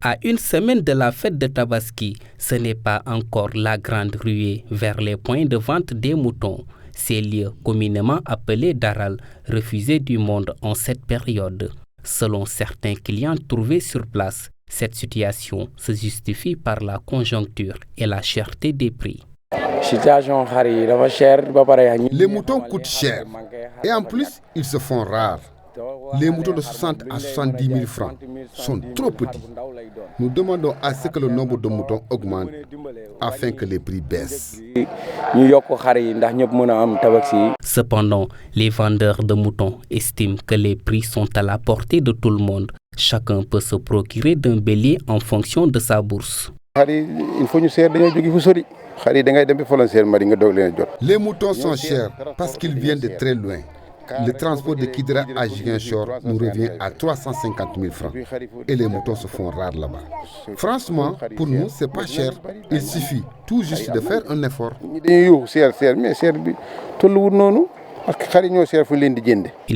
À une semaine de la fête de Tabaski, ce n'est pas encore la grande ruée vers les points de vente des moutons. Ces lieux communément appelés daral, refusés du monde en cette période. Selon certains clients trouvés sur place, cette situation se justifie par la conjoncture et la cherté des prix. Les moutons coûtent cher et en plus, ils se font rares. Les moutons de 60 à 70 000 francs sont trop petits. Nous demandons à ce que le nombre de moutons augmente afin que les prix baissent. Cependant, les vendeurs de moutons estiment que les prix sont à la portée de tout le monde. Chacun peut se procurer d'un bélier en fonction de sa bourse. Les moutons sont chers parce qu'ils viennent de très loin. Le transport de Kidira à Ziguinchor nous revient à 350 000 francs et les moutons se font rares là-bas. Franchement, pour nous, c'est pas cher. Il suffit tout juste de faire un effort. Il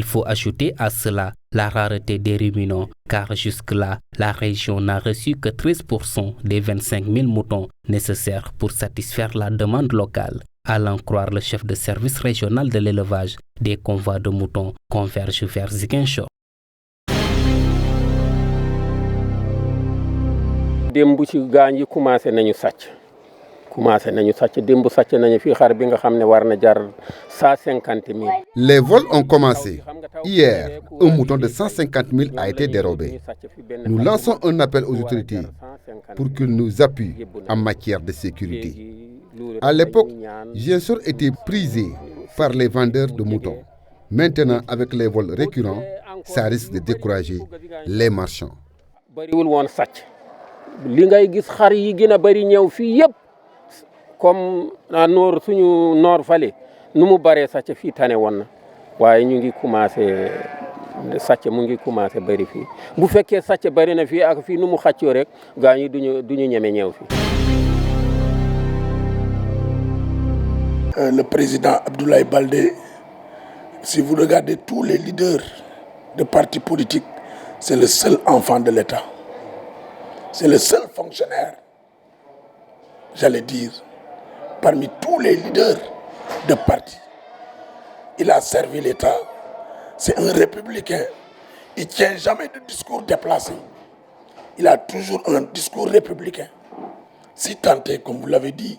faut ajouter à cela la rareté des ruminants, car jusque-là, la région n'a reçu que 13% des 25 000 moutons nécessaires pour satisfaire la demande locale. À l'en croire le chef de service régional de l'élevage, des convois de moutons convergent vers Ziguinchor. Les vols ont commencé. Hier, un mouton de 150 000 a été dérobé. Nous lançons un appel aux autorités pour qu'ils nous appuient en matière de sécurité. À l'époque, Ziguinchor était prisé par les vendeurs de moutons. Maintenant, avec les vols récurrents, ça risque de décourager les marchands. Comme à nord suñu nord fale nu mu bare sàcc fii tane woon na waaye ñu ngi commencé sàcc mu ngi commencé bari fii bu fekkee sàcc bari na fii ak fii nu mu xàccoo rek gaa ñi duñu ñeme ñëw fii. Le président Abdoulaye Baldé, si vous regardez tous les leaders de partis politiques, c'est le seul enfant de l'État. C'est le seul fonctionnaire, j'allais dire, parmi tous les leaders de parti. Il a servi l'État. C'est un républicain. Il ne tient jamais de discours déplacé. Il a toujours un discours républicain. Si tant est, comme vous l'avez dit,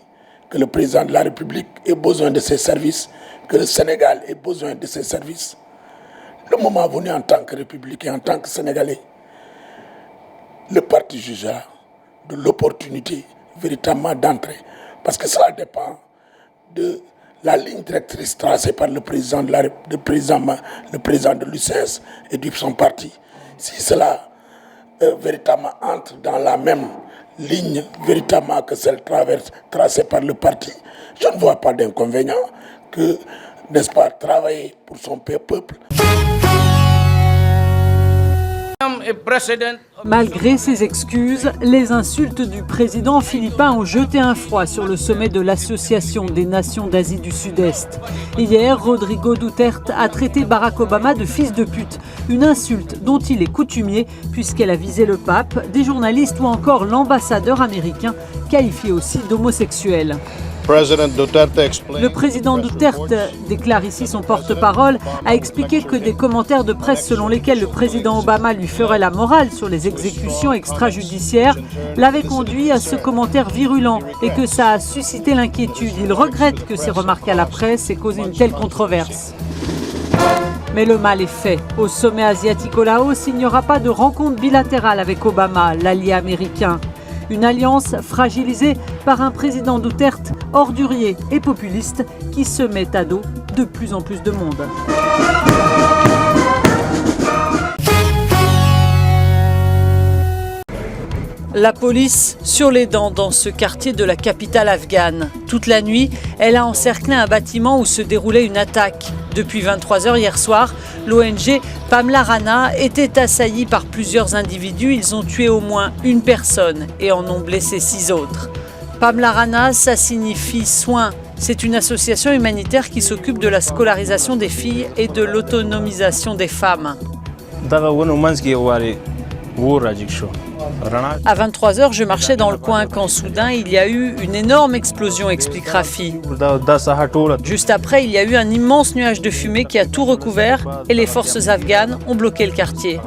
que le président de la République ait besoin de ses services, que le Sénégal ait besoin de ses services, le moment venu en tant que républicain, en tant que Sénégalais, le parti jugera de l'opportunité véritablement d'entrer. Parce que cela dépend de la ligne directrice tracée par le président de l'UCS et de son parti. Si cela véritablement entre dans la même ligne véritablement que celle tracée par le parti, je ne vois pas d'inconvénient que, n'est-ce pas, travailler pour son peuple. Malgré ses excuses, les insultes du président philippin ont jeté un froid sur le sommet de l'Association des Nations d'Asie du Sud-Est. Hier, Rodrigo Duterte a traité Barack Obama de fils de pute, une insulte dont il est coutumier puisqu'elle a visé le pape, des journalistes ou encore l'ambassadeur américain qualifié aussi d'homosexuel. Le président Duterte, déclare ici son porte-parole, a expliqué que des commentaires de presse selon lesquels le président Obama lui ferait la morale sur les exécutions extrajudiciaires l'avaient conduit à ce commentaire virulent et que ça a suscité l'inquiétude. Il regrette que ces remarques à la presse aient causé une telle controverse. Mais le mal est fait. Au sommet asiatique au Laos, il n'y aura pas de rencontre bilatérale avec Obama, l'allié américain. Une alliance fragilisée par un président Duterte ordurier et populiste qui se met à dos de plus en plus de monde. La police sur les dents dans ce quartier de la capitale afghane. Toute la nuit, elle a encerclé un bâtiment où se déroulait une attaque. Depuis 23h hier soir, l'ONG Pamela Rana était assaillie par plusieurs individus. Ils ont tué au moins une personne et en ont blessé 6 autres. Pamela Rana, ça signifie soin. C'est une association humanitaire qui s'occupe de la scolarisation des filles et de l'autonomisation des femmes. À 23h, je marchais dans le coin quand soudain il y a eu une énorme explosion, explique Rafi. Juste après, il y a eu un immense nuage de fumée qui a tout recouvert et les forces afghanes ont bloqué le quartier.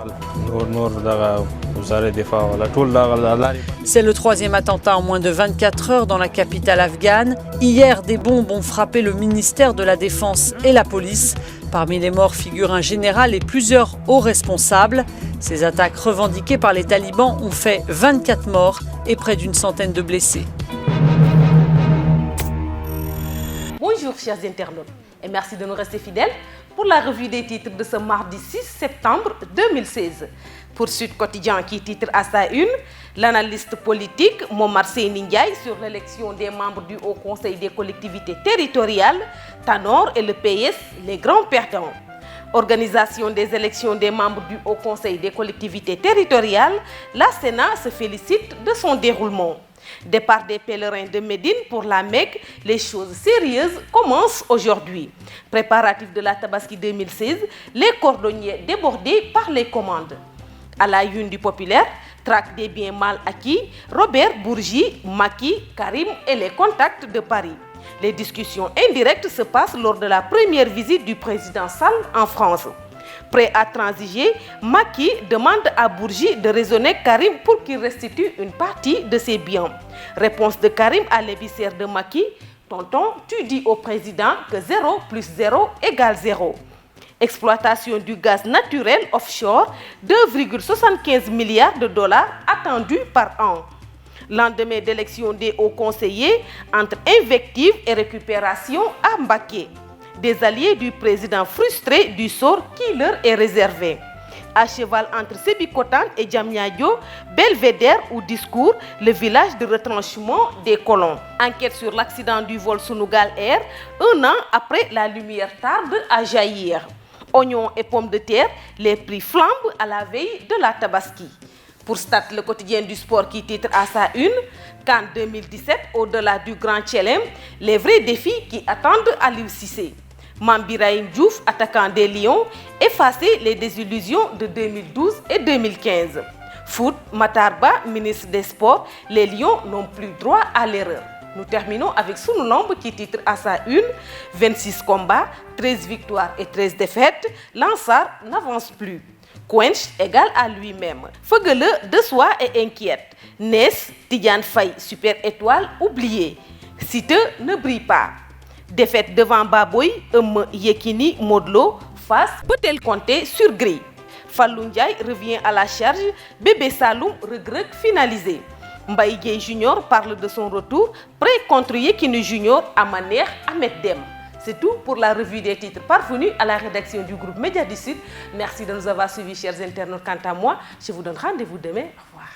C'est le 3e attentat en moins de 24 heures dans la capitale afghane. Hier, des bombes ont frappé le ministère de la Défense et la police. Parmi les morts figurent un général et plusieurs hauts responsables. Ces attaques revendiquées par les talibans ont fait 24 morts et près d'une centaine de blessés. Bonjour chers internautes et merci de nous rester fidèles pour la revue des titres de ce mardi 6 septembre 2016. Pour Sud Quotidien qui titre à sa une, l'analyste politique Momar Seyni Ndiaye sur l'élection des membres du Haut Conseil des collectivités territoriales, Tanor et le PS, les grands perdants. Organisation des élections des membres du Haut Conseil des collectivités territoriales, la Sénat se félicite de son déroulement. Départ des pèlerins de Médine pour la Mecque, les choses sérieuses commencent aujourd'hui. Préparatifs de la Tabaski 2016, les cordonniers débordés par les commandes. À la une du Populaire, traque des biens mal acquis, Robert Bourgi, Macky, Karim et les contacts de Paris. Les discussions indirectes se passent lors de la première visite du président Sall en France. Prêt à transiger, Macky demande à Bourgi de raisonner Karim pour qu'il restitue une partie de ses biens. Réponse de Karim à l'émissaire de Macky: tonton, tu dis au président que 0 plus 0 égale 0. Exploitation du gaz naturel offshore, 2,75 milliards de dollars attendus par an. Lendemain d'élection des hauts conseillers, entre invectives et récupération à Mbacké. Des alliés du président frustrés du sort qui leur est réservé. À cheval entre Sébikotane et Diamniadio, belvédère ou discours, le village de retranchement des colons. Enquête sur l'accident du vol Sunugal Air, 1 an après la lumière tarde à jaillir. Oignons et pommes de terre, les prix flambent à la veille de la Tabaski. Pour Stade, le quotidien du sport qui titre à sa une, CAN 2017, au-delà du Grand Chelem, les vrais défis qui attendent Aliou Cissé. Mambiraïm Diouf, attaquant des Lions, effacer les désillusions de 2012 et 2015. Foot, Matarba, ministre des Sports, les Lions n'ont plus droit à l'erreur. Nous terminons avec Sunu Lamb qui titre à sa une, 26 combats, 13 victoires et 13 défaites, Lansar n'avance plus. Quench égale à lui-même. Feugueleu de soi et inquiète. Ness, Tidiane Faye, super étoile, oublié. Siteu ne brille pas. Défaite devant Baboy, Yekini, Modlo, face, peut-elle compter sur Gris? Fallou Ndiaye revient à la charge, Bébé Saloum regrette finalisé. Mbaye Gueye Junior parle de son retour, prêt contre Yekini Junior à Maner Ahmed Dem. C'est tout pour la revue des titres parvenus à la rédaction du groupe Média du Sud. Merci de nous avoir suivis, chers internautes. Quant à moi, je vous donne rendez-vous demain. Au revoir.